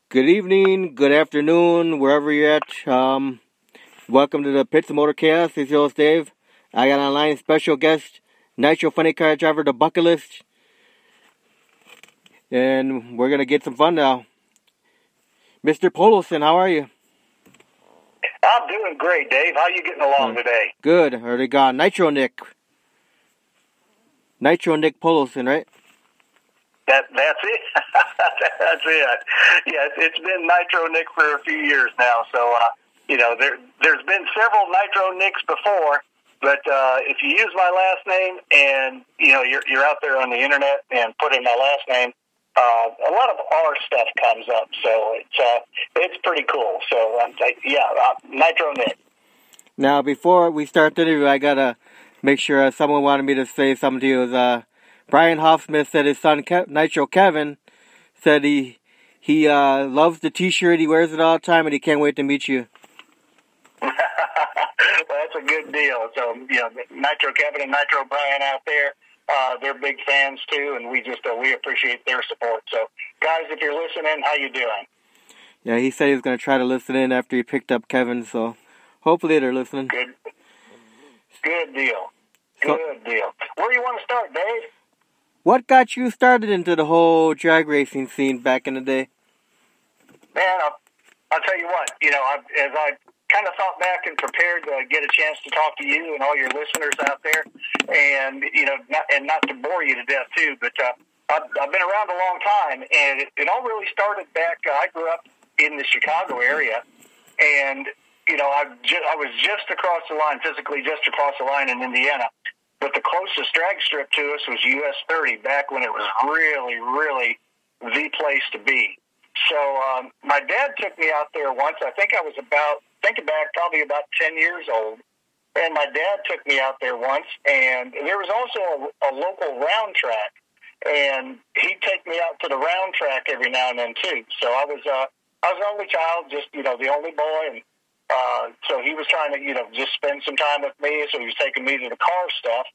Good evening, good afternoon, wherever you're at. Welcome to the Pits Motorcast. It's your host, Dave. I got online special guest, Nitro Funny Car Driver, the Bucket List. And we're going to get some fun now. Mr. Poloson, how are you? I'm doing great, Dave. How are you getting along today? Good. Already got Nitro Nick. Nitro Nick Poloson, right? That's it. That's it. Yeah, it's been Nitro Nick for a few years now. So, there's been several Nitro Nicks before, but if you use my last name and you're out there on the internet and put in my last name, a lot of our stuff comes up. So it's pretty cool. So Nitro Nick. Now, before we start the interview, I gotta make sure someone wanted me to say something to you. Brian Hoffsmith said his son Nitro Kevin said he loves the T-shirt, he wears it all the time, and he can't wait to meet you. Well, that's a good deal. So Nitro Kevin and Nitro Brian out there, they're big fans too, and we appreciate their support. So guys, if you're listening, how you doing? Yeah, he said he was going to try to listen in after he picked up Kevin, so hopefully they're listening. Good deal. Good deal. Where do you want to start, Dave? What got you started into the whole drag racing scene back in the day? Man, I'll tell you what, as I kind of thought back and prepared to get a chance to talk to you and all your listeners out there, and, not to bore you to death too, but I've been around a long time, and it all really started back, I grew up in the Chicago area, and, I was just across the line, physically just across the line in Indiana. But the closest drag strip to us was US 30 back when it was really, really the place to be. So my dad took me out there once. I think I was probably about 10 years old. And my dad took me out there once. And there was also a local round track. And he'd take me out to the round track every now and then too. So I was an only child, just, the only boy. And so he was trying to, just spend some time with me. So he was taking me to the car stuff,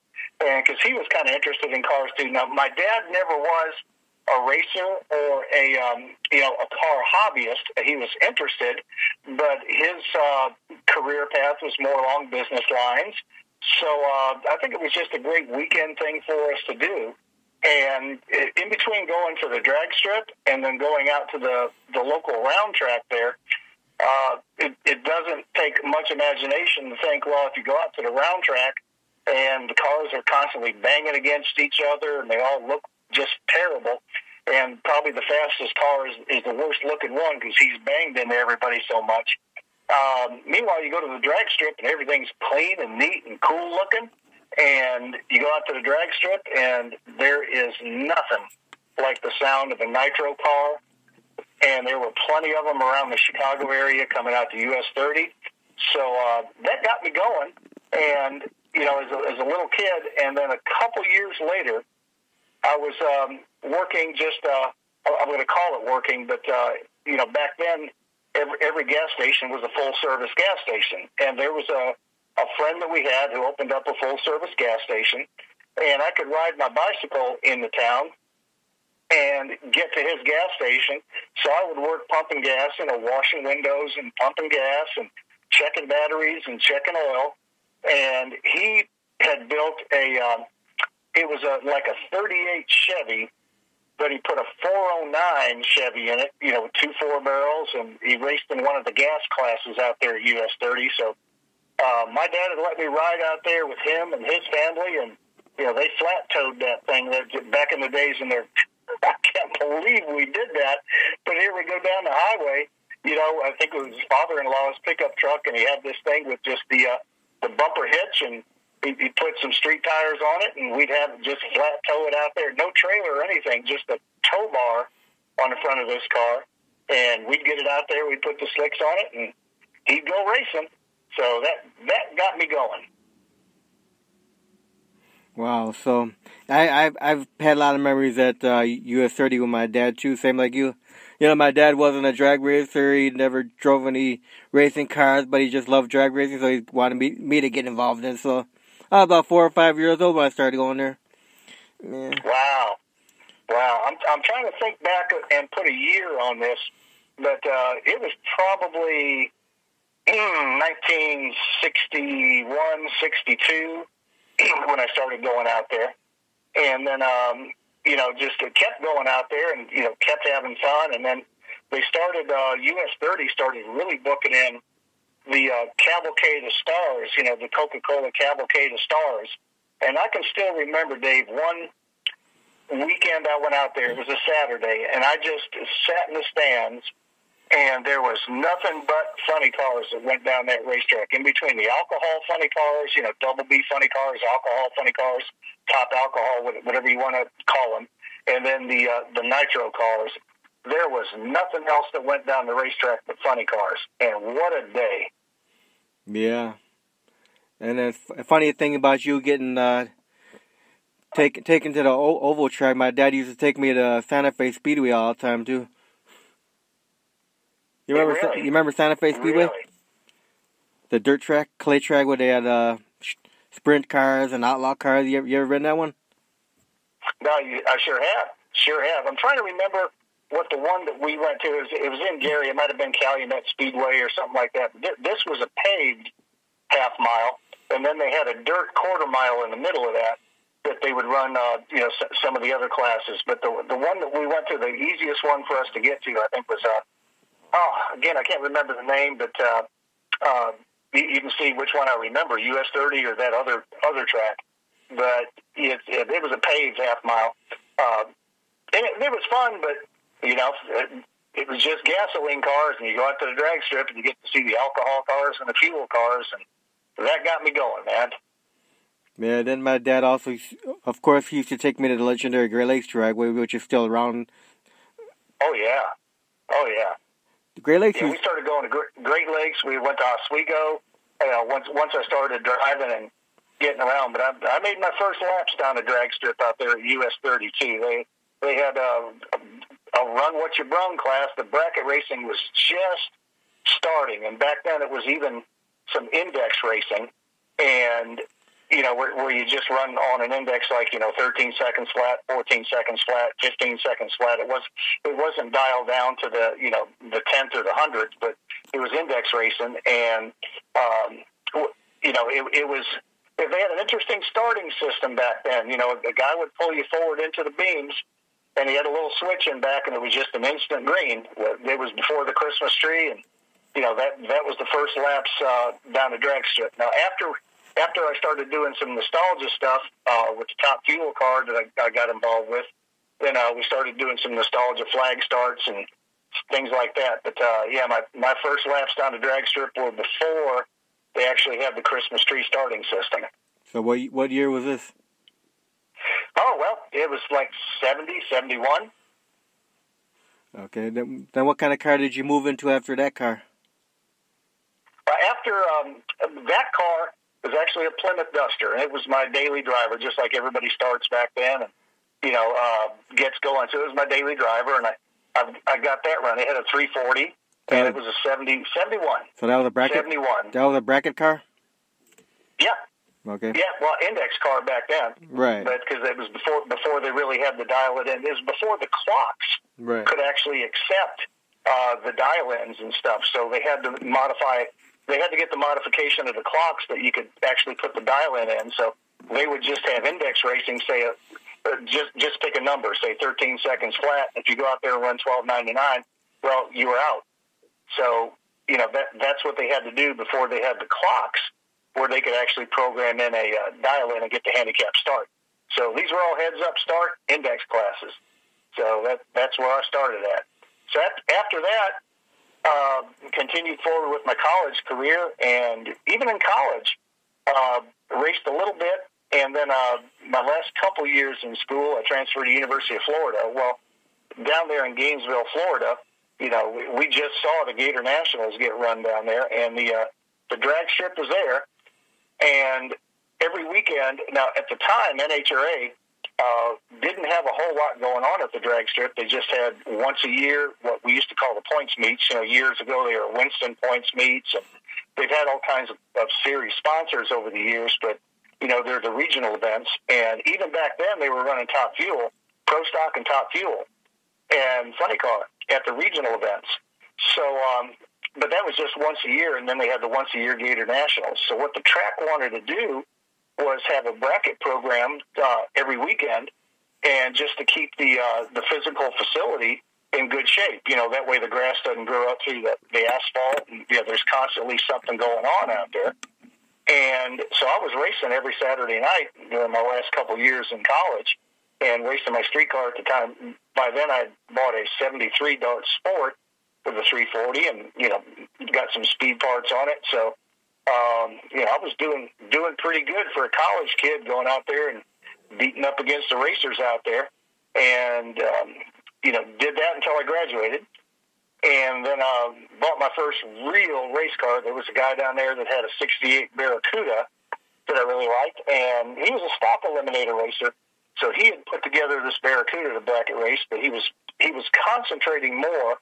and because he was kind of interested in cars too. Now, my dad never was a racer or a car hobbyist. He was interested, but his career path was more along business lines. So I think it was just a great weekend thing for us to do. And in between going to the drag strip and then going out to the local round track there, it doesn't take much imagination to think, well, if you go out to the round track and the cars are constantly banging against each other and they all look just terrible, and probably the fastest car is the worst looking one because he's banged into everybody so much. Meanwhile, you go to the drag strip and everything's clean and neat and cool looking, and you go out to the drag strip and there is nothing like the sound of a nitro car. And there were plenty of them around the Chicago area coming out to US 30. So that got me going. And, as a little kid, and then a couple years later, I was working I'm going to call it working, but, back then, every gas station was a full-service gas station. And there was a friend that we had who opened up a full-service gas station. And I could ride my bicycle in the town and get to his gas station. So I would work pumping gas, washing windows and pumping gas and checking batteries and checking oil. And he had built it was like a 38 Chevy, but he put a 409 Chevy in it, with 2 4-barrels, and he raced in one of the gas classes out there at US 30. So my dad had let me ride out there with him and his family, and, they flat-towed that thing back in the days in their I can't believe we did that. But here we go down the highway. I think it was his father-in-law's pickup truck, and he had this thing with just the bumper hitch, and he put some street tires on it, and we'd have just flat tow it out there. No trailer or anything, just a tow bar on the front of this car. And we'd get it out there, we'd put the slicks on it, and he'd go racing. So that got me going. Wow, so I've had a lot of memories at US 30 with my dad too, same like you. My dad wasn't a drag racer, he never drove any racing cars, but he just loved drag racing, so he wanted me to get involved in it. So I was about 4 or 5 years old when I started going there. Yeah. Wow. I'm trying to think back and put a year on this, but it was probably 1961, 62 when I started going out there. And then, just kept going out there and, kept having fun. And then they started, US 30 started really booking in the Cavalcade of Stars, the Coca-Cola Cavalcade of Stars. And I can still remember, Dave, one weekend I went out there, it was a Saturday, and I just sat in the stands, and there was nothing but funny cars that went down that racetrack. In between the alcohol funny cars, double B funny cars, alcohol funny cars, top alcohol, whatever you want to call them, and then the nitro cars. There was nothing else that went down the racetrack but funny cars. And what a day. Yeah. And a funny thing about you getting taken to the oval track, my dad used to take me to Santa Fe Speedway all the time, too. You remember Santa Fe Speedway? Really? The dirt track, clay track, where they had sprint cars and outlaw cars. You ever ridden that one? No, I sure have. I'm trying to remember what the one that we went to is. It was in Gary. It might have been Calumet Speedway or something like that. This was a paved half mile, and then they had a dirt quarter mile in the middle of that they would run, some of the other classes. But the one that we went to, the easiest one for us to get to, I think was, again, I can't remember the name, but you can see which one I remember, US 30 or that other track. But it was a paved half mile. And it was fun, but, it was just gasoline cars, and you go out to the drag strip, and you get to see the alcohol cars and the fuel cars, and that got me going, man. Yeah, then my dad also, of course, he used to take me to the legendary Great Lakes Dragway, which is still around. Oh, yeah. The Great Lakes? Yeah, we started going to Great Lakes. We went to Oswego. Once I started driving and getting around, but I made my first laps down the drag strip out there at US 32. They had a run what you brung class. The bracket racing was just starting, and back then it was even some index racing, and where you just run on an index like 13 seconds flat, 14 seconds flat, 15 seconds flat. It wasn't dialed down to the the 10th or the 100th, but it was index racing, and it was. They had an interesting starting system back then. The guy would pull you forward into the beams, and he had a little switch in back, and it was just an instant green. It was before the Christmas tree, and that was the first laps down the drag strip. Now after I started doing some nostalgia stuff with the Top Fuel car that I got involved with, then we started doing some nostalgia flag starts and things like that. But my first laps down the drag strip were before they actually had the Christmas tree starting system. So what year was this? Oh, well, it was like 70, 71. Okay, then what kind of car did you move into after that car? After that car was actually a Plymouth Duster, and it was my daily driver, just like everybody starts back then, and gets going. So it was my daily driver, and I got that run. It had a 340, and it was a 71. So that was a bracket. 71. That was a bracket car. Yeah. Okay. Yeah, well, index car back then. Right. But because it was before they really had the dial-it in. It was before the clocks could actually accept the dial-ins and stuff. So they had to modify. They had to get the modification of the clocks that you could actually put the dial-in in. So they would just have index racing, say, just pick a number, say 13 seconds flat. If you go out there and run 12.99, well, you were out. So that's what they had to do before they had the clocks, where they could actually program in a dial-in and get the handicap start. So these were all heads-up start index classes. So that's where I started at. So after that, continued forward with my college career, and even in college, raced a little bit, and then my last couple years in school, I transferred to University of Florida. Well, down there in Gainesville, Florida, we just saw the Gator Nationals get run down there, and the drag strip was there, and every weekend, now at the time, NHRA didn't have a whole lot going on at the drag strip. They just had once a year what we used to call the points meets. Years ago they were Winston points meets, and they've had all kinds of series sponsors over the years, but they're the regional events. And even back then they were running Top Fuel, Pro Stock and Top Fuel, and Funny Car at the regional events. So, but that was just once a year, and then they had the once-a-year Gator Nationals. So what the track wanted to do was have a bracket program every weekend, and just to keep the physical facility in good shape. That way the grass doesn't grow up through the asphalt. And, there's constantly something going on out there. And so I was racing every Saturday night during my last couple of years in college, and racing my street car at the time. By then I bought a 73 Dart Sport with a 340 and, got some speed parts on it. So, I was doing pretty good for a college kid, going out there and beating up against the racers out there. And, did that until I graduated. And then bought my first real race car. There was a guy down there that had a 68 Barracuda that I really liked, and he was a stock eliminator racer. So he had put together this Barracuda to bracket race, but he was concentrating more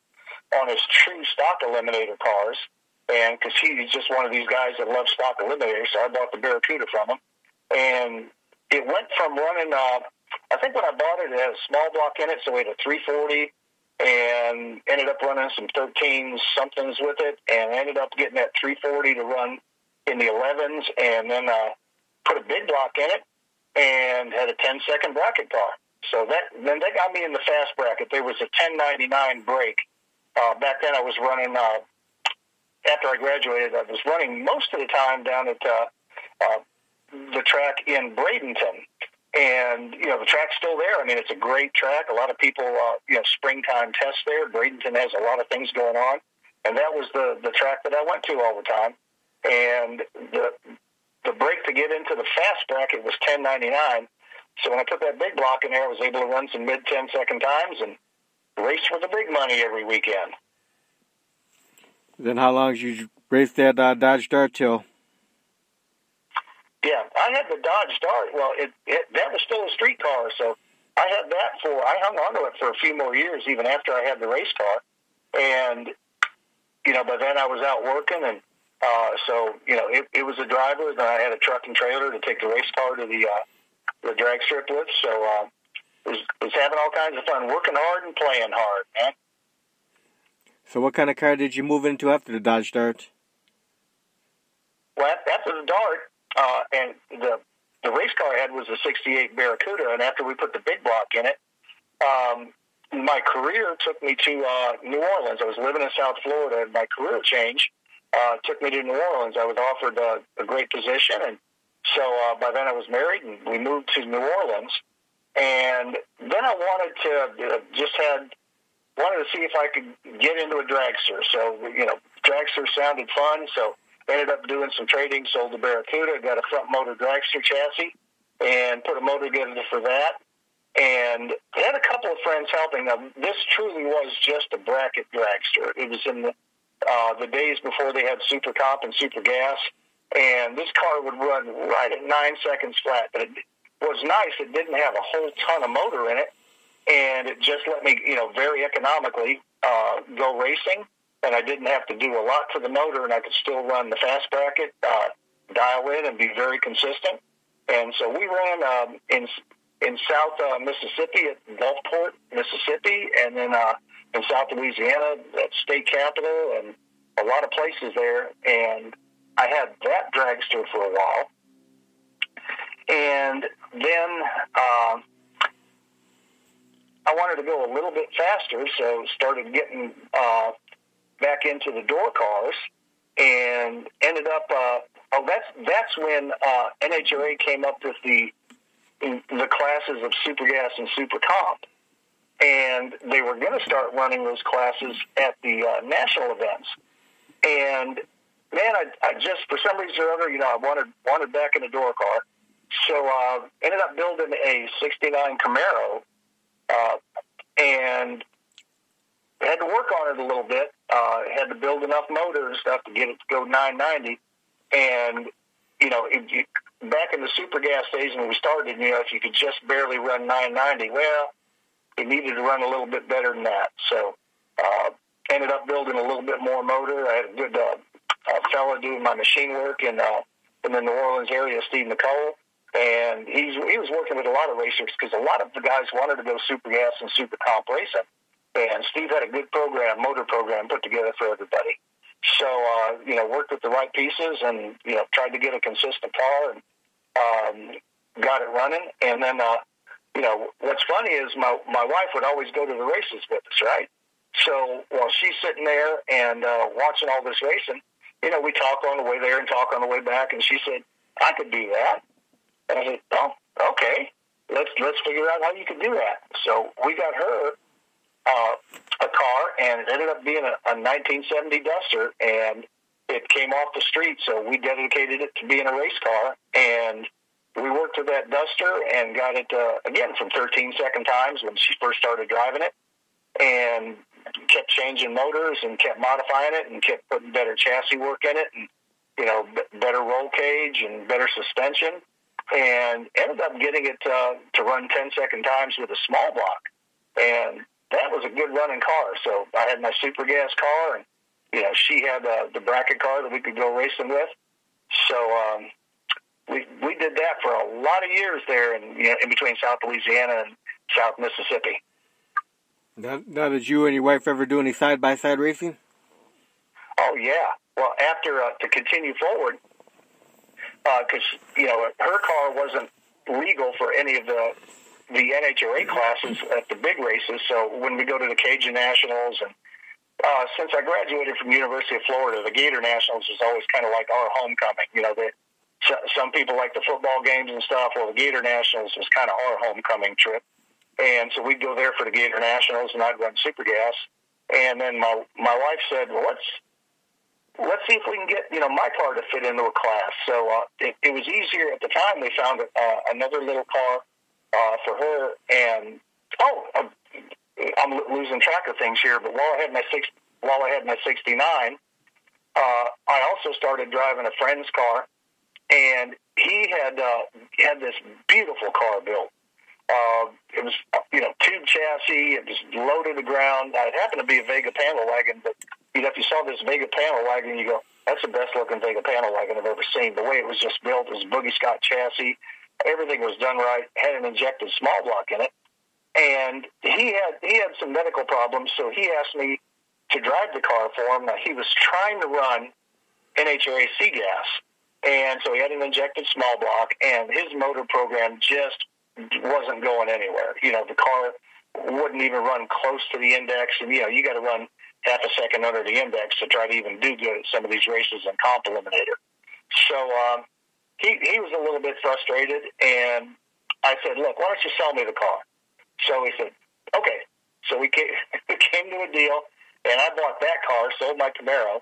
on his true stock eliminator cars, and because he's just one of these guys that loves stock eliminators. So I bought the Barracuda from him, and it went from running. I think when I bought it, it had a small block in it, so we had a 340. And ended up running some 13 somethings with it, and ended up getting that 340 to run in the 11s, and then put a big block in it, and had a 10-second bracket car. So then they got me in the fast bracket. There was a 1099 break. Back then I was running, after I graduated, I was running most of the time down at the track in Bradenton. And, the track's still there. I mean, it's a great track. A lot of people, springtime test there. Bradenton has a lot of things going on. And that was the track that I went to all the time. And the break to get into the fast bracket was 1099. So when I put that big block in there, I was able to run some mid 10-second times and race for the big money every weekend. Then how long did you race that Dodge Dart till? Yeah, I had the Dodge Dart. Well, that was still a street car, so I had that I hung on to it for a few more years, even after I had the race car. And, by then I was out working, and so, it was a driver. Then I had a truck and trailer to take the race car to the drag strip with. So was having all kinds of fun, working hard and playing hard, man. So what kind of car did you move into after the Dodge Dart? Well, after the Dart, and the race car I had was a 68 Barracuda, and after we put the big block in it, my career took me to New Orleans. I was living in South Florida, and my career change took me to New Orleans. I was offered a great position, and so by then I was married, and we moved to New Orleans. And then I wanted to see if I could get into a dragster. So, dragster sounded fun, so ended up doing some trading, sold the Barracuda, got a front motor dragster chassis, and put a motor together for that. And had a couple of friends helping. Now, this truly was just a bracket dragster. It was in the days before they had Super Comp and Super Gas, and this car would run right at 9 seconds flat. But it was nice. It didn't have a whole ton of motor in it, and it just let me, very economically go racing. And I didn't have to do a lot to the motor, and I could still run the fast bracket, dial in, and be very consistent. And so we ran in South Mississippi at Gulfport, Mississippi, and then in South Louisiana at State Capitol, and a lot of places there. And I had that dragster for a while. And then I wanted to go a little bit faster, so started getting back into the door cars, and ended up. That's when NHRA came up with the classes of Super Gas and Super Comp, and they were going to start running those classes at the national events. And man, I just for some reason or other, I wanted back in a door car, so ended up building a '69 Camaro, and had to work on it a little bit. Had to build enough motor and stuff to get it to go 990. And, back in the super gas days when we started, if you could just barely run 990, well, you needed to run a little bit better than that. So ended up building a little bit more motor. I had a good fella doing my machine work in the New Orleans area, Steve Nicole. And he was working with a lot of racers because a lot of the guys wanted to go super gas and super comp racing. And Steve had a good motor program put together for everybody. So, worked with the right pieces and, tried to get a consistent car and got it running. And then, what's funny is my wife would always go to the races with us, right? So while she's sitting there and watching all this racing, we talk on the way there and talk on the way back. And she said, I could do that. And I said, oh, okay. Let's figure out how you can do that. So we got her a car, and it ended up being a 1970 Duster, and it came off the street, so we dedicated it to being a race car, and we worked with that Duster and got it, again, from 13-second times when she first started driving it, and kept changing motors and kept modifying it and kept putting better chassis work in it and, better roll cage and better suspension, and ended up getting it to run 10-second times with a small block. And that was a good running car. So I had my super gas car, and, she had the bracket car that we could go racing with. So we did that for a lot of years there in between South Louisiana and South Mississippi. Now, did you and your wife ever do any side-by-side racing? Oh, yeah. Well, after, to continue forward, because, her car wasn't legal for any of the NHRA classes at the big races. So when we go to the Cajun Nationals, and since I graduated from University of Florida, the Gator Nationals was always kind of like our homecoming. Some people like the football games and stuff. Well, the Gator Nationals was kind of our homecoming trip. And so we'd go there for the Gator Nationals, and I'd run super gas. And then my wife said, well, let's see if we can get, my car to fit into a class. So it was easier at the time. They found another little car for her, and I'm losing track of things here. But while I had my 69, I also started driving a friend's car, and he had this beautiful car built. It was tube chassis. It was low to the ground. It happened to be a Vega panel wagon, but if you saw this Vega panel wagon, you go, that's the best looking Vega panel wagon I've ever seen. The way it was just built, it was a Boogie Scott chassis. Everything was done right. Had an injected small block in it, and he had some medical problems, so he asked me to drive the car for him. Now, he was trying to run NHRA C-gas, and so he had an injected small block, and his motor program just wasn't going anywhere. The car wouldn't even run close to the index, and you got to run half a second under the index to try to even do good at some of these races in Comp Eliminator. So he was a little bit frustrated, and I said, look, why don't you sell me the car? So he said, okay. So we came to a deal, and I bought that car, sold my Camaro,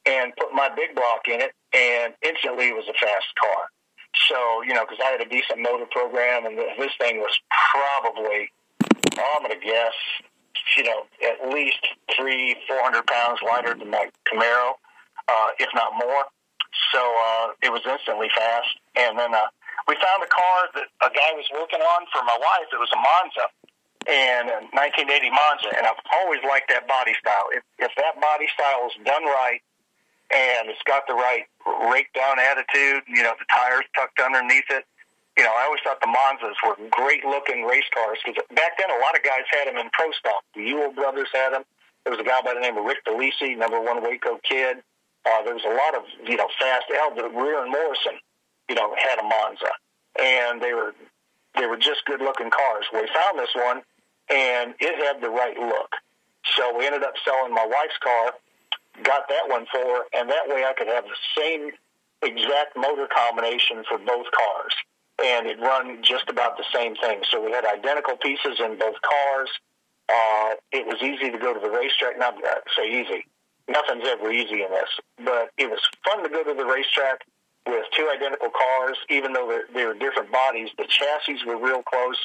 and put my big block in it, and instantly it was a fast car. So, because I had a decent motor program, and this thing was probably, I'm going to guess, at least 300-400 pounds lighter than my Camaro, if not more. So it was instantly fast. And then we found a car that a guy was working on for my wife. It was a Monza, and a 1980 Monza. And I've always liked that body style. If that body style is done right, and it's got the right rake-down attitude, the tires tucked underneath it, I always thought the Monzas were great-looking race cars, because back then a lot of guys had them in pro stock. The Ewell brothers had them. There was a guy by the name of Rick DeLisi, #1 Waco kid. There was a lot of, fast. Rear and Morrison, had a Monza. And they were just good-looking cars. We found this one, and it had the right look. So we ended up selling my wife's car, got that one for her, and that way I could have the same exact motor combination for both cars. And it run just about the same thing. So we had identical pieces in both cars. It was easy to go to the racetrack. Not say easy. Nothing's ever easy in this. But it was fun to go to the racetrack with two identical cars, even though they were different bodies. The chassis were real close.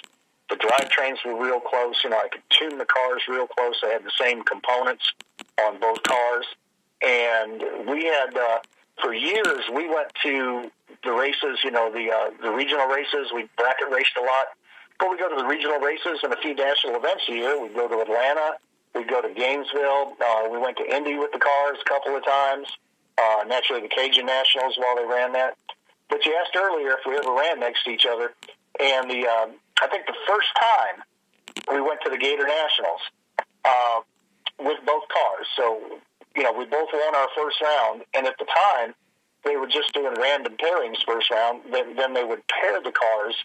The drivetrains were real close. I could tune the cars real close. I had the same components on both cars. And we had, for years, we went to the races, the regional races. We bracket raced a lot. But we go to the regional races and a few national events a year. We'd go to Atlanta. We'd go to Gainesville. We went to Indy with the cars a couple of times. Naturally, the Cajun Nationals while they ran that. But you asked earlier if we ever ran next to each other. And I think the first time we went to the Gator Nationals, with both cars. So, we both won our first round, and at the time, they were just doing random pairings first round. Then they would pair the cars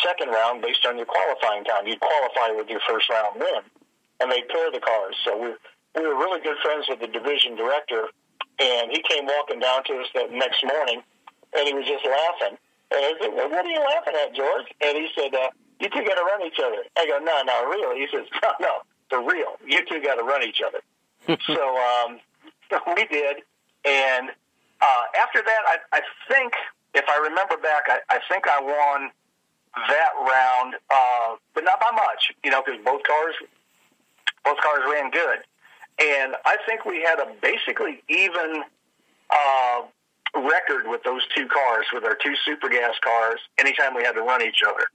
second round based on your qualifying time. You'd qualify with your first round win, and they'd pair the cars. So we were really good friends with the division director, and he came walking down to us that next morning, and he was just laughing. And I said, "Well, what are you laughing at, George?" And he said, "You two got to run each other." I go, "No, really." He says, "No, for real. You two got to run each other." So we did, and after that, I think, if I remember back, I think I won that round, but not by much, because both cars ran good. And I think we had a basically even record with those two cars, with our two super gas cars, anytime we had to run each other.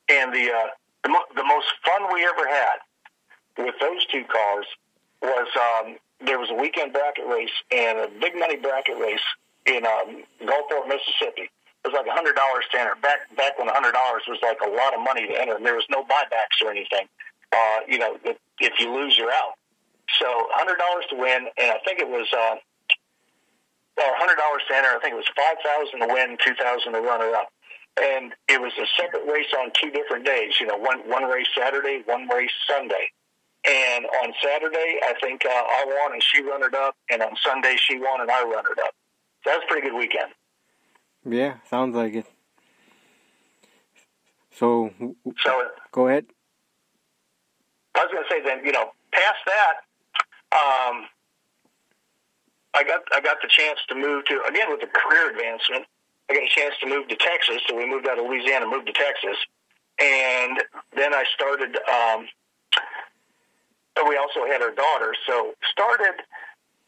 And the most fun we ever had with those two cars was there was a weekend bracket race and a big money bracket race in Gulfport, Mississippi. It was like $100 to enter. Back when $100 was like a lot of money to enter, and there was no buybacks or anything. If you lose, you're out. So $100 to win, and I think it was $100 to enter. I think it was $5,000 to win, $2,000 to runner up. And it was a separate race on 2 different days. One race Saturday, one race Sunday. And on Saturday, I think I won and she runnered up, and on Sunday she won and I runnered up. So that was a pretty good weekend. Yeah, sounds like it. So go ahead. I was going to say then, past that, I got the chance to move to, again with a career advancement, I got a chance to move to Texas. So we moved out of Louisiana, moved to Texas, and then I started. We also had our daughter, so started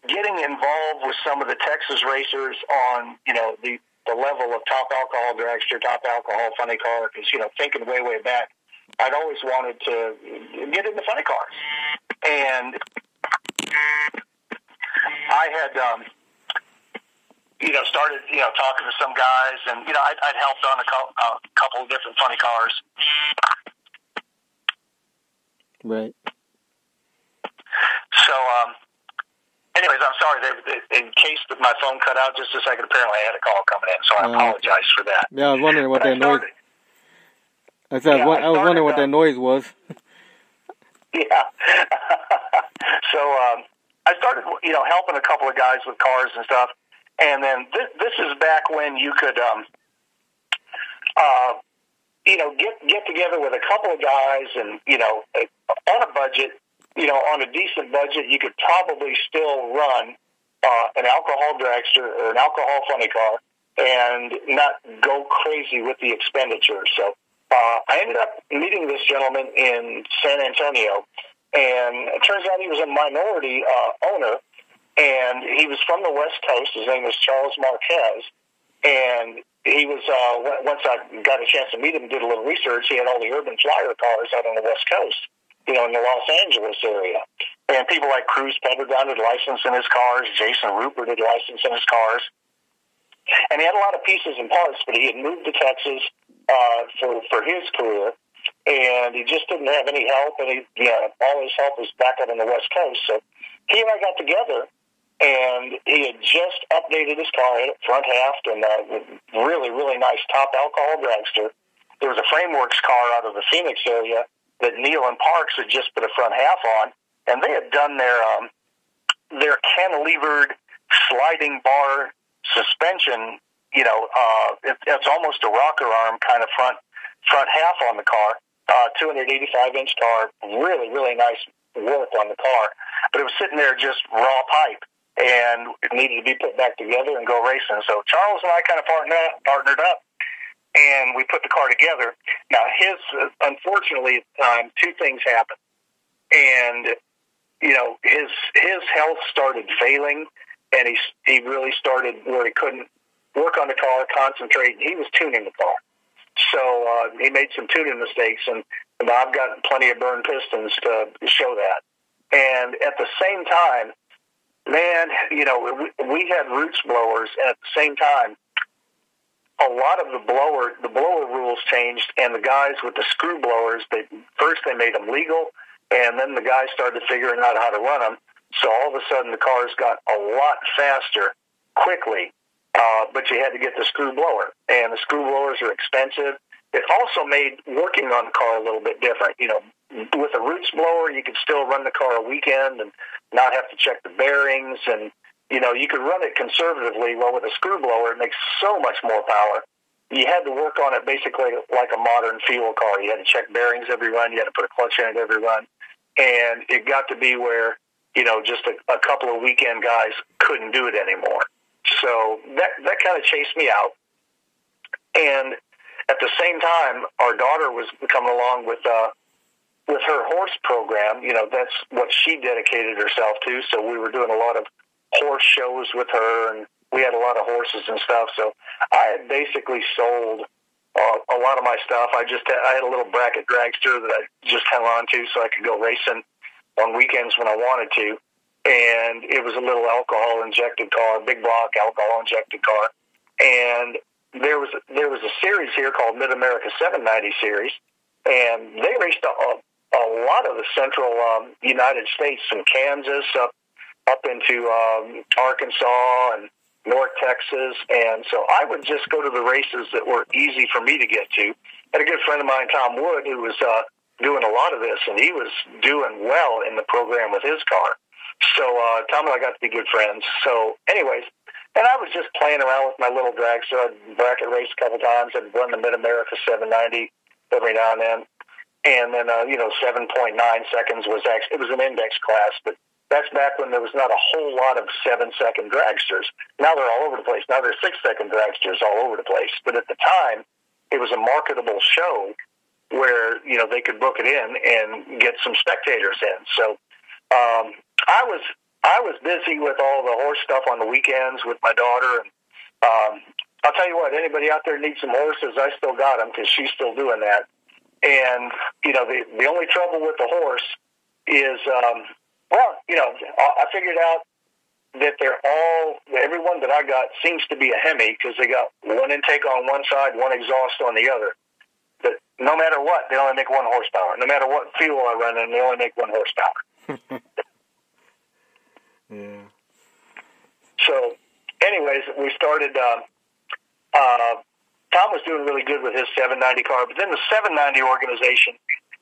getting involved with some of the Texas racers on, the level of top alcohol dragster, top alcohol funny car, because, thinking way back, I'd always wanted to get into funny cars. And I had, started, talking to some guys, and, I'd helped on a couple of different funny cars. Right. So, anyways, I'm sorry. In case my phone cut out just a second, apparently I had a call coming in, so I apologize for that. Yeah, I was wondering what that noise. I was wondering what that noise was. Yeah. So I started, helping a couple of guys with cars and stuff, and then this is back when you could, get together with a couple of guys, and on a budget. On a decent budget, you could probably still run an alcohol dragster or an alcohol funny car and not go crazy with the expenditure. So I ended up meeting this gentleman in San Antonio, and it turns out he was a minority owner, and he was from the West Coast. His name was Charles Marquez, and he was, once I got a chance to meet him, did a little research, he had all the urban flyer cars out on the West Coast, in the Los Angeles area. And people like Cruz Pendergun had license in his cars, Jason Rupert had license in his cars. And he had a lot of pieces and parts, but he had moved to Texas for his career, and he just didn't have any help, and all his help was back up on the West Coast. So he and I got together, and he had just updated his car, had it front halved, and really, really nice top alcohol dragster. There was a Frameworks car out of the Phoenix area that Neal and Parks had just put a front half on, and they had done their cantilevered sliding bar suspension. It's almost a rocker arm kind of front half on the car. 285-inch car, really, really nice work on the car, but it was sitting there just raw pipe, and it needed to be put back together and go racing. So Charles and I kind of partnered up, and we put the car together. Now, unfortunately, at the time, 2 things happened. And, his health started failing, and he really started where he couldn't work on the car, concentrate. He was tuning the car. So he made some tuning mistakes, and I've got plenty of burned pistons to show that. And at the same time, man, we had roots blowers, and at the same time, a lot of the blower rules changed, and the guys with the screw blowers, first they made them legal, And then the guys started figuring out how to run them. So all of a sudden the cars got a lot faster quickly, but you had to get the screw blower. And the screw blowers are expensive. It also made working on the car a little bit different. You know, with a roots blower, you could still run the car a weekend and not have to check the bearings. And, you know, you could run it conservatively. Well, with a screw blower, it makes so much more power. You had to work on it basically like a modern fuel car. You had to check bearings every run. You had to put a clutch in it every run. And it got to be where, you know, just a couple of weekend guys couldn't do it anymore. So that kind of chased me out. And at the same time, our daughter was coming along with her horse program. You know, that's what she dedicated herself to. So we were doing a lot of horse shows with her, and we had a lot of horses and stuff. So I had basically sold a lot of my stuff. I had a little bracket dragster that I just hung on to so I could go racing on weekends when I wanted to. And it was a little alcohol-injected car, big block alcohol-injected car. And there was a series here called Mid-America 790 Series, and they raced a lot of the central United States, from Kansas up into Arkansas and North Texas. And so I would just go to the races that were easy for me to get to. I had a good friend of mine, Tom Wood, who was doing a lot of this, and he was doing well in the program with his car. So Tom and I got to be good friends. So anyways, and I was just playing around with my little dragster. I'd bracket race a couple times. I'd run the Mid-America 790 every now and then. And then, 7.9 seconds was actually, it was an index class, but that's back when there was not a whole lot of 7-second dragsters. Now they're all over the place. Now there's 6-second dragsters all over the place. But at the time, it was a marketable show where, you know, they could book it in and get some spectators in. So I was busy with all the horse stuff on the weekends with my daughter. And I'll tell you what, anybody out there needs some horses, I still got them because she's still doing that. And, you know, the only trouble with the horse is, I figured out that everyone that I got seems to be a Hemi because they got one intake on one side, one exhaust on the other. But no matter what, they only make 1 horsepower. No matter what fuel I run in, they only make 1 horsepower. Yeah. So, anyways, we started. Tom was doing really good with his 790 car, but then the 790 organization,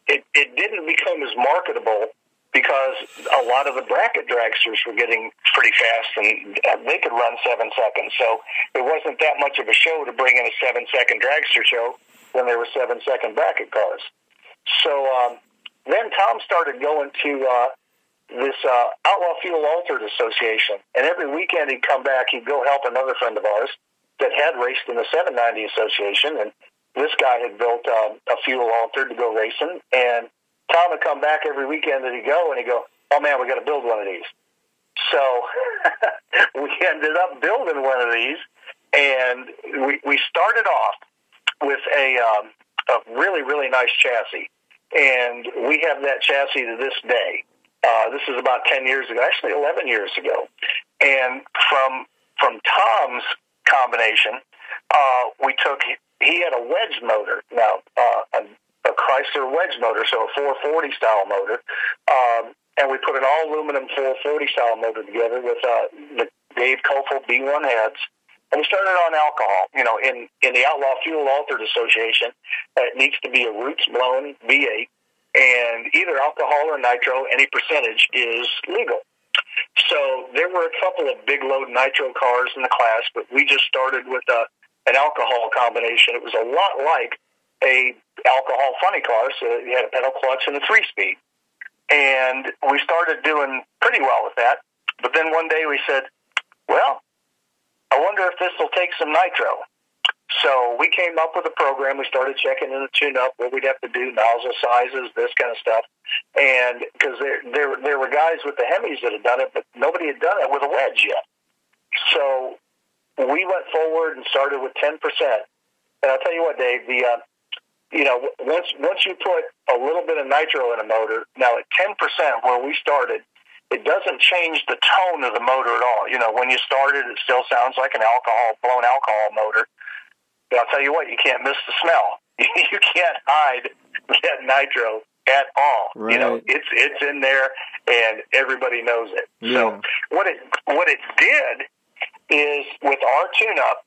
it didn't become as marketable because a lot of the bracket dragsters were getting pretty fast, and they could run 7 seconds. So it wasn't that much of a show to bring in a 7-second dragster show when there were 7-second bracket cars. So then Tom started going to this Outlaw Fuel Altered Association, and every weekend he'd come back, he'd go help another friend of ours that had raced in the 790 Association, and this guy had built a fuel altered to go racing, and Tom would come back every weekend that he'd go, and he'd go, oh man, we got to build one of these. So we ended up building one of these, and we started off with a really, really nice chassis, and we have that chassis to this day. This is about 10 years ago, actually 11 years ago. And from Tom's combination, he had a wedge motor, now a Chrysler wedge motor, so a 440 style motor, and we put an all aluminum 440 style motor together with the Dave Kofel B1 heads, and we started on alcohol. You know, in the Outlaw Fuel Altered Association, it needs to be a roots blown V8, and either alcohol or nitro, any percentage is legal. So there were a couple of big load nitro cars in the class, but we just started with an alcohol combination. It was a lot like a alcohol funny car, so you had a pedal clutch and a 3-speed. And we started doing pretty well with that. But then one day we said, well, I wonder if this will take some nitro. So we came up with a program. We started checking in the tune-up, what we'd have to do, nozzle sizes, this kind of stuff. And because there were guys with the Hemis that had done it, but nobody had done it with a wedge yet. So we went forward and started with 10%. And I'll tell you what, Dave, once you put a little bit of nitro in a motor, now at 10% where we started, it doesn't change the tone of the motor at all. You know, when you started, it still sounds like an blown alcohol motor. But I'll tell you what, you can't miss the smell. You can't hide that nitro at all. Right. You know, it's in there, and everybody knows it. Yeah. So what it did is, with our tune-up,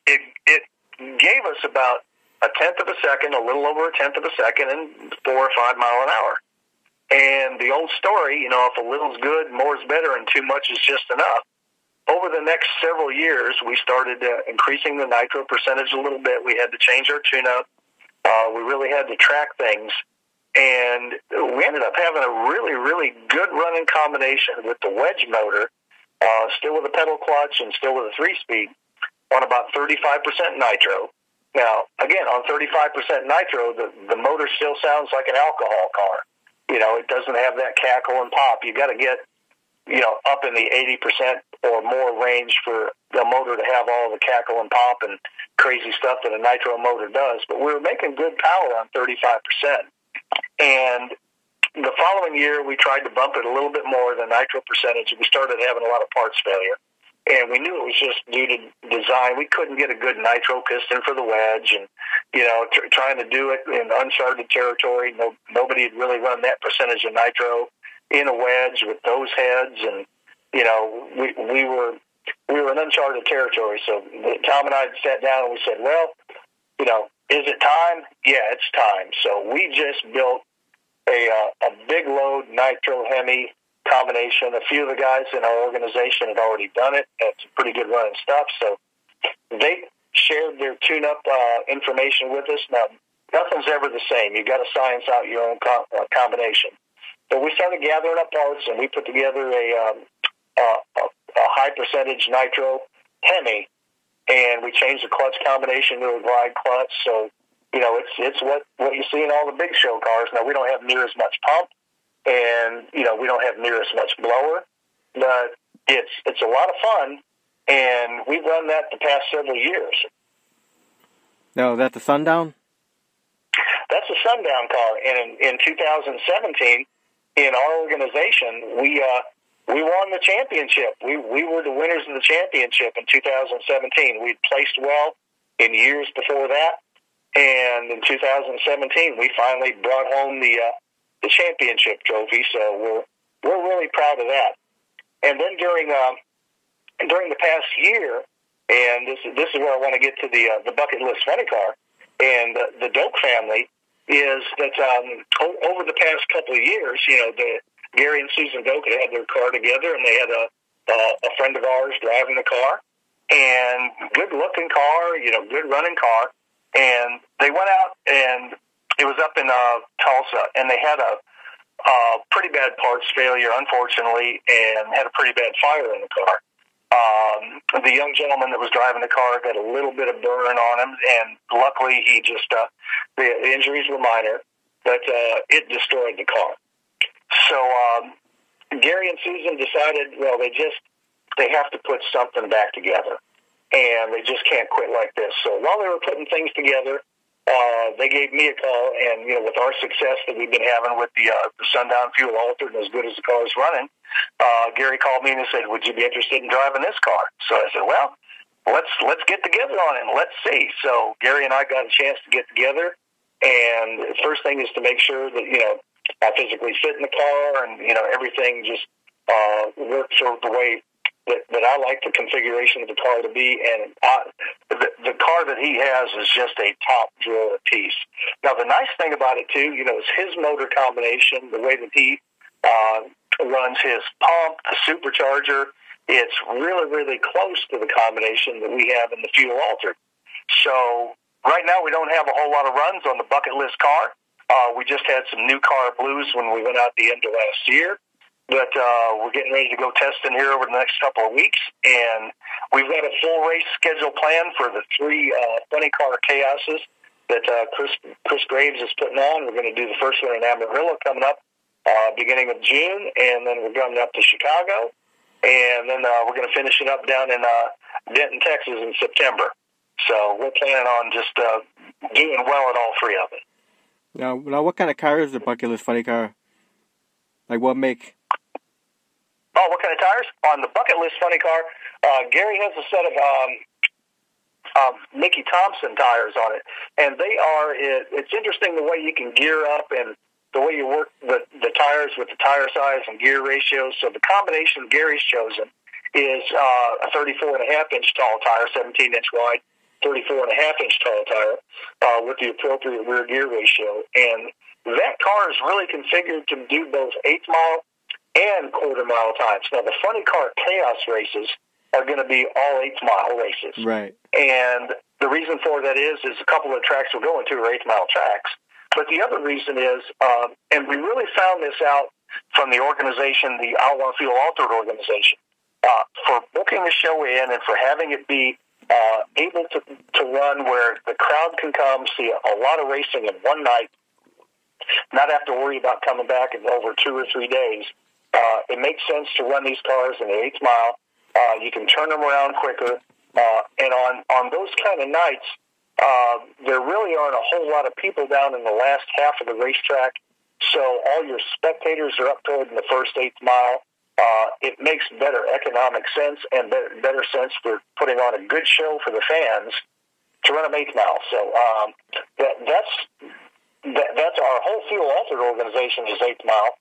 it gave us about a tenth of a second, a little over a tenth of a second, and 4 or 5 mile an hour. And the old story, you know, if a little's good, more's better, and too much is just enough. Over the next several years, we started increasing the nitro percentage a little bit. We had to change our tune-up. We really had to track things. And we ended up having a really, really good running combination with the wedge motor, still with a pedal clutch and still with a 3-speed, on about 35% nitro. Now, again, on 35% nitro, the motor still sounds like an alcohol car. You know, it doesn't have that cackle and pop. You got to get, you know, up in the 80% or more range for the motor to have all the cackle and pop and crazy stuff that a nitro motor does. But we were making good power on 35%. And the following year, we tried to bump it a little bit more, the nitro percentage, and we started having a lot of parts failure. And we knew it was just due to design. We couldn't get a good nitro piston for the wedge, and, you know, trying to do it in uncharted territory. Nobody had really run that percentage of nitro in a wedge with those heads, and, you know, we were in uncharted territory. So Tom and I sat down and we said, well, you know, is it time? Yeah, it's time. So we just built a big load nitro Hemi combination. A few of the guys in our organization had already done it. It's pretty good running stuff. So they shared their tune-up information with us. Now, nothing's ever the same. You got to science out your own combination. So we started gathering up parts, and we put together a high percentage nitro Hemi, and we changed the clutch combination to a glide clutch. So, you know, it's what you see in all the big show cars. Now, we don't have near as much pump, and, you know, we don't have near as much blower, but it's a lot of fun, and we've run that the past several years. Now, is that the Sundown? That's a Sundown car, and in 2017, in our organization, we won the championship. We were the winners of the championship in 2017. We'd placed well in years before that, and in 2017, we finally brought home the championship trophy. So we're really proud of that. And then during the past year, and this is where I want to get to the bucket list funny car, and the Doak family, is that over the past couple of years, you know, Gary and Susan Doak had their car together, and they had a friend of ours driving the car, and good looking car, you know, good running car, and they went out, and it was up in Tulsa, and they had a pretty bad parts failure, unfortunately, and had a pretty bad fire in the car. The young gentleman that was driving the car got a little bit of burn on him, and luckily he just, the injuries were minor, but it destroyed the car. So Gary and Susan decided, well, they have to put something back together, and they just can't quit like this. So while they were putting things together, they gave me a call, and, you know, with our success that we've been having with the Sundown fuel altered and as good as the car is running, Gary called me and said, would you be interested in driving this car? So I said, well, let's get together on it and let's see. So Gary and I got a chance to get together, and the first thing is to make sure that, you know, I physically fit in the car, and, you know, everything just works the way that I like the configuration of the car to be, and the car that he has is just a top drawer piece. Now, the nice thing about it, too, you know, is his motor combination, the way that he runs his pump, the supercharger, it's really, really close to the combination that we have in the fuel altered. So right now we don't have a whole lot of runs on the bucket list car. We just had some new car blues when we went out the end of last year. But we're getting ready to go testing here over the next couple of weeks, and we've got a full race schedule planned for the 3 funny car chaoses that Chris Graves is putting on. We're going to do the first one in Amarillo coming up beginning of June, and then we're going up to Chicago, and then we're going to finish it up down in Denton, Texas in September. So we're planning on just doing well at all 3 of them. Now, what kind of car is the bucket list funny car? Like what make? Oh, what kind of tires? On the bucket list funny car, Gary has a set of Mickey Thompson tires on it, and they are. It's interesting the way you can gear up and the way you work the tires with the tire size and gear ratios. So the combination Gary's chosen is a 34.5-inch tall tire, 17-inch wide, 34.5-inch tall tire with the appropriate rear gear ratio. And that car is really configured to do both 8th mile and quarter-mile times. Now, the Funny Car Chaos races are going to be all 8th mile races. Right. And the reason for that is a couple of tracks we're going to are 8th mile tracks. But the other reason is, and we really found this out from the organization, the Outlaw Fuel Altered organization, for booking the show in and for having it be able to run where the crowd can come see a lot of racing in one night, not have to worry about coming back in over 2 or 3 days. It makes sense to run these cars in the 8th mile. You can turn them around quicker. And on those kind of nights, there really aren't a whole lot of people down in the last half of the racetrack. So all your spectators are up toward in the first 8th mile. It makes better economic sense and better sense for putting on a good show for the fans to run a 8th mile. So that's our whole Fuel Altered organization is 8th mile.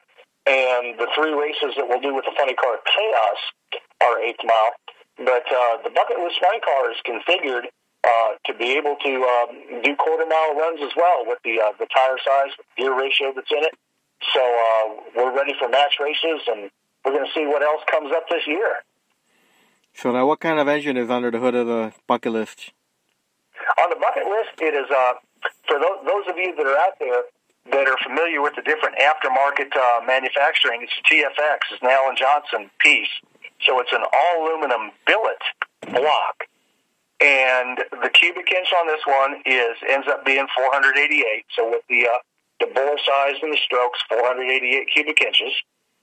And the 3 races that we'll do with the Funny Car Chaos are 8th mile. But the Bucket List Funny Car is configured to be able to do quarter-mile runs as well with the tire size, with the gear ratio that's in it. So we're ready for match races, and we're going to see what else comes up this year. So now what kind of engine is under the hood of the Bucket List? On the Bucket List, it is, for those of you that are out there that are familiar with the different aftermarket manufacturing, it's TFX, it's an Alan Johnson piece. So it's an all-aluminum billet block. And the cubic inch on this one ends up being 488. So with the bore size and the strokes, 488 cubic inches.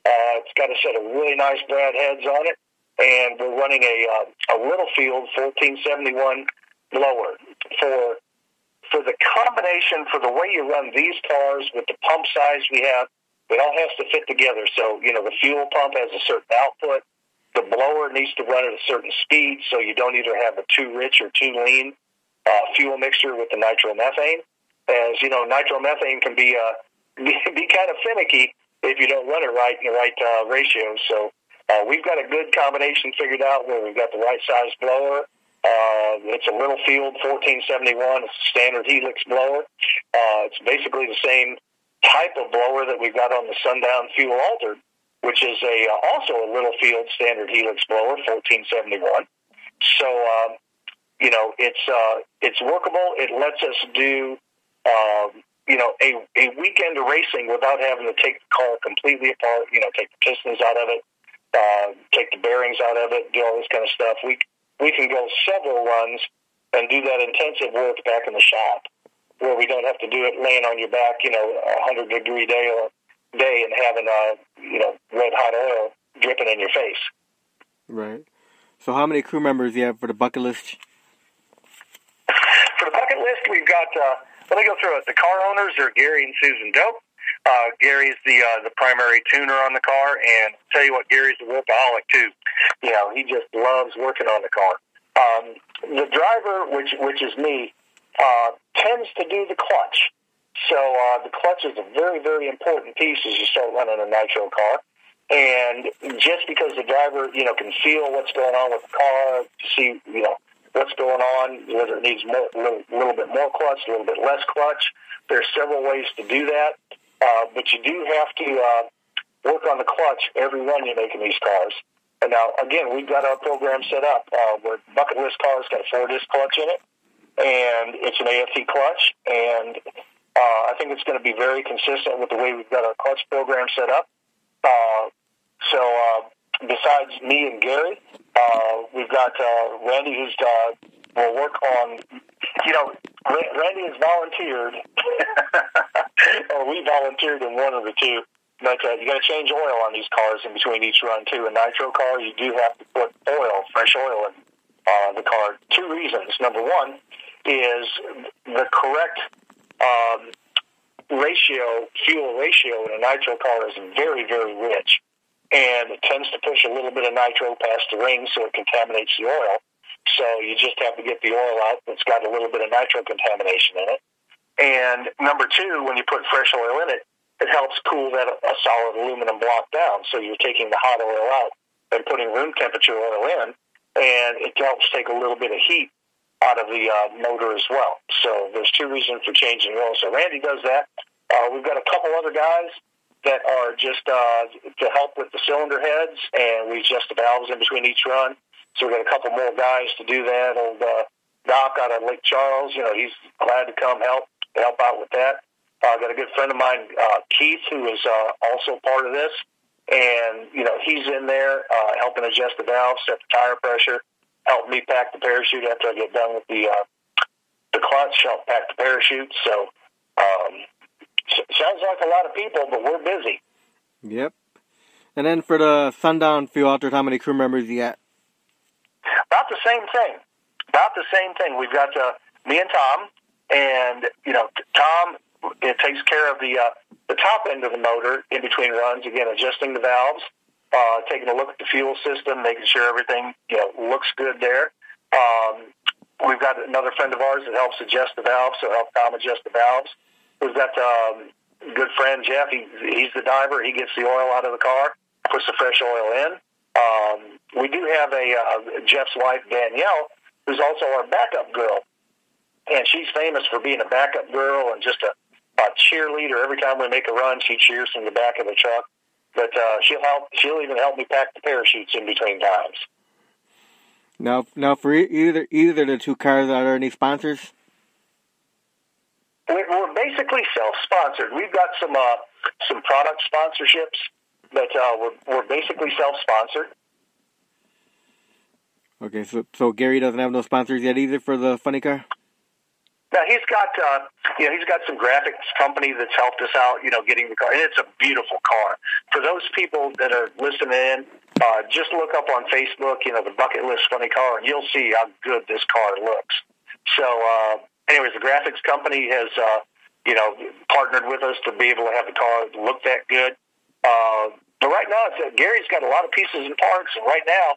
It's got a set of really nice brad heads on it. And we're running a Littlefield 1471 blower. For the combination, for the way you run these cars with the pump size we have, it all has to fit together. So, the fuel pump has a certain output. The blower needs to run at a certain speed, so you don't either have a too rich or too lean fuel mixture with the nitromethane. As you know, nitromethane can be kind of finicky if you don't run it right in the right ratios. So we've got a good combination figured out where we've got the right size blower. It's a Littlefield 1471. It's a standard Helix blower. It's basically the same type of blower that we've got on the Sundown Fuel Altered, which is also a Littlefield standard Helix blower, 1471. So, it's workable. It lets us do, a weekend of racing without having to take the car completely apart, take the pistons out of it, take the bearings out of it, do all this kind of stuff. We can go several runs and do that intensive work back in the shop where we don't have to do it laying on your back, 100-degree day and having, red-hot oil dripping in your face. Right. So how many crew members do you have for the Bucket List? For the Bucket List, we've got, let me go through it. The car owners are Gary and Susan Dope. Gary's the primary tuner on the car, and I'll tell you what, Gary's a workaholic, too. He just loves working on the car. The driver, which is me, tends to do the clutch. So the clutch is a very, very important piece as you start running a nitro car. And just because the driver, can feel what's going on with the car, to see, what's going on, whether it needs a little bit more clutch, a little bit less clutch. There's several ways to do that. But you do have to work on the clutch every run you make in these cars. And now, again, we've got our program set up where Bucket List car's got a 4-disc clutch in it, and it's an AFT clutch, and I think it's going to be very consistent with the way we've got our clutch program set up. So besides me and Gary, we've got Randy, who's will work on, Randy has volunteered, or we volunteered in one of the two, but you got to change oil on these cars in between each run, too. A nitro car, you do have to put fresh oil in the car. 2 reasons. Number one is the correct fuel ratio in a nitro car is very, very rich, and it tends to push a little bit of nitro past the ring so it contaminates the oil. So you just have to get the oil out that's got a little bit of nitro contamination in it. And number 2, when you put fresh oil in it, it helps cool that a solid aluminum block down. So you're taking the hot oil out and putting room temperature oil in, and it helps take a little bit of heat out of the motor as well. So there's two reasons for changing oil. So Randy does that. We've got a couple other guys that are just to help with the cylinder heads, and we adjust the valves in between each run. So we've got a couple more guys to do that. Old Doc out of Lake Charles, he's glad to come help out with that. I've got a good friend of mine, Keith, who is also part of this. And, he's in there helping adjust the valve, set the tire pressure, help me pack the parachute after I get done with the clutch, help pack the parachute. So sounds like a lot of people, but we're busy. Yep. And then for the Sundown Fuel Altered, how many crew members you got? About the same thing. We've got me and Tom, and, Tom, it takes care of the top end of the motor in between runs, again, adjusting the valves, taking a look at the fuel system, making sure everything, looks good there. We've got another friend of ours that helps adjust the valves, so help Tom adjust the valves. We've got a good friend, Jeff. He's the diver. He gets the oil out of the car, puts the fresh oil in. We do have Jeff's wife, Danielle, who's also our backup girl. And she's famous for being a backup girl and just a cheerleader. Every time we make a run, she cheers from the back of the truck. But she'll even help me pack the parachutes in between times. Now for either of the two cars, are there any sponsors? We're basically self-sponsored. We've got some product sponsorships, but we're basically self-sponsored. Okay, so Gary doesn't have no sponsors yet either for the funny car? Now he's got some graphics company that's helped us out, getting the car, and it's a beautiful car. For those people that are listening in, just look up on Facebook, the Bucket List Funny Car, and you'll see how good this car looks. So, anyways, the graphics company has, partnered with us to be able to have the car look that good. But right now, Gary's got a lot of pieces and parts, and right now,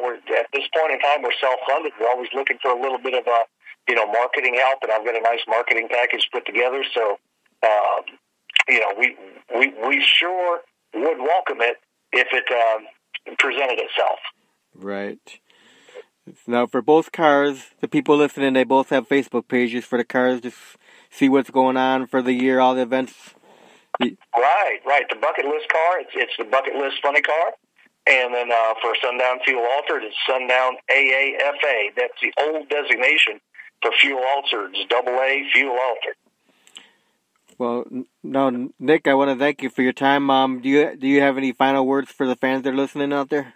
we're at this point in time, we're self-funded. We're always looking for a little bit of marketing help, and I've got a nice marketing package put together. So, we sure would welcome it if it presented itself. Right. Now, for both cars, the people listening, they both have Facebook pages for the cars to see what's going on for the year, all the events. Right. The Bucket List car, it's the Bucket List Funny Car. And then for Sundown Fuel Altered, it's Sundown AAFA. That's the old designation for Fuel Altered. It's AA Fuel Altered. Well, now, Nick, I want to thank you for your time. Do you have any final words for the fans that are listening out there?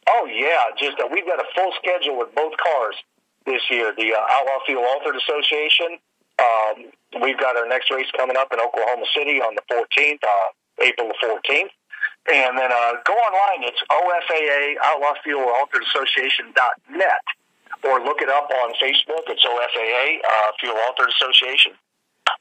Oh, yeah. Just we've got a full schedule with both cars this year. The Outlaw Fuel Altered Association, we've got our next race coming up in Oklahoma City on the 14th, April the 14th. And then go online. It's OFAA, Outlaw Fuel Altered Association.net. Or look it up on Facebook. It's OFAA, Fuel Altered Association.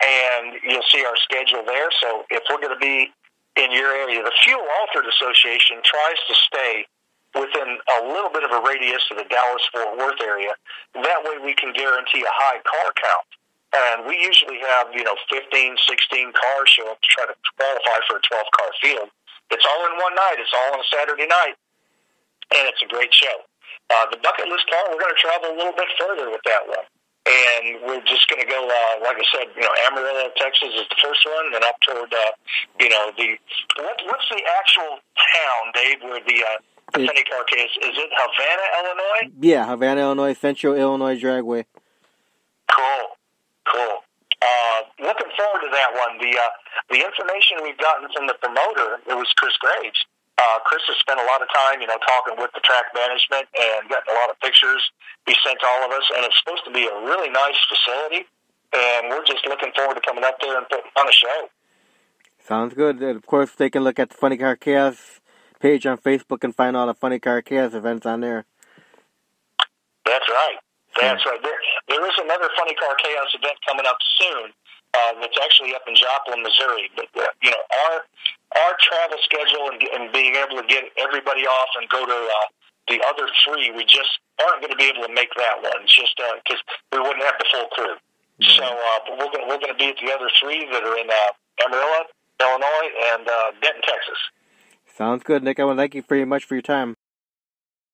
And you'll see our schedule there. So if we're going to be in your area, the Fuel Altered Association tries to stay within a little bit of a radius of the Dallas-Fort Worth area. That way we can guarantee a high car count. And we usually have, 15, 16 cars show up to try to qualify for a 12-car field. It's all in one night. It's all on a Saturday night. And it's a great show. The Bucket List car, we're going to travel a little bit further with that one. And we're just going to go, like I said, Amarillo, Texas is the first one, then up toward, what's the actual town, Dave, where the funny car is? Is it Havana, Illinois? Yeah, Havana, Illinois, Central Illinois Dragway. Cool. Looking forward to that one. The information we've gotten from the promoter, it was Chris Graves. Chris has spent a lot of time, talking with the track management and getting a lot of pictures he sent to all of us, and it's supposed to be a really nice facility, and we're just looking forward to coming up there and putting on a show. Sounds good. And of course, they can look at the Funny Car Chaos page on Facebook and find all the Funny Car Chaos events on there. That's right. There is another Funny Car Chaos event coming up soon. That's actually up in Joplin, Missouri. But our travel schedule and being able to get everybody off and go to the other three, we just aren't going to be able to make that one. Just because we wouldn't have the full crew. So we're going to be at the other three that are in Amarillo, Illinois, and Denton, Texas. Sounds good, Nick. I want to thank you very much for your time.